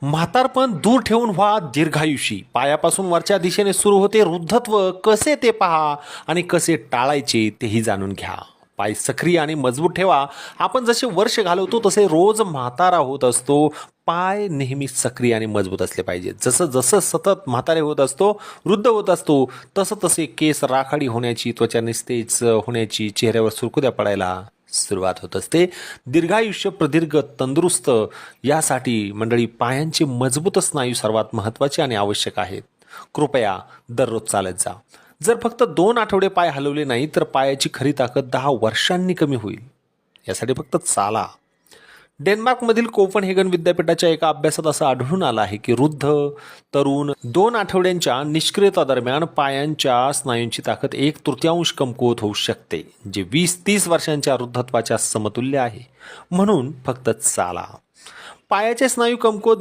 म्हातारपण दूर ठेवून व्हा दीर्घायुषी. पायापासून वरच्या दिशेने सुरू होते वृद्धत्व. कसे ते पहा आणि कसे टाळायचे तेही जाणून घ्या. पाय सक्रिय आणि मजबूत ठेवा. आपण जसे वर्ष घालवतो तसे रोज म्हातारा होत असतो. पाय नेहमी सक्रिय आणि मजबूत असले पाहिजे. जसं जसं सतत म्हातारे होत असतो, वृद्ध होत असतो, तसं तसे केस राखाडी होण्याची, त्वचा निस्तेज होण्याची, चेहऱ्यावर सुरकुत्या पडायला सुरुवात होत असते. दीर्घायुष्य, प्रदीर्घ, तंदुरुस्त यासाठी मंडळी पायांचे मजबूत स्नायू सर्वात महत्त्वाचे आणि आवश्यक आहेत. कृपया दररोज चालत जा. जर फक्त 2 आठवडे पाय हलवले नाही तर पायाची खरी ताकद 10 वर्षांनी कमी होईल. यासाठी फक्त चाला. डेन्मार्कमधील कोपनहेगन विद्यापीठाच्या एका अभ्यासात असं आढळून आलं आहे की वृद्ध तरुण 2 आठवड्यांच्या निष्क्रियता दरम्यान पायांच्या स्नायूंची ताकद 1/3 कमकुवत होऊ शकते, जे 20-30 वर्षांच्या वृद्धत्वाच्या समतुल्य आहे. म्हणून फक्त चाला. पायाचे स्नायू कमकुवत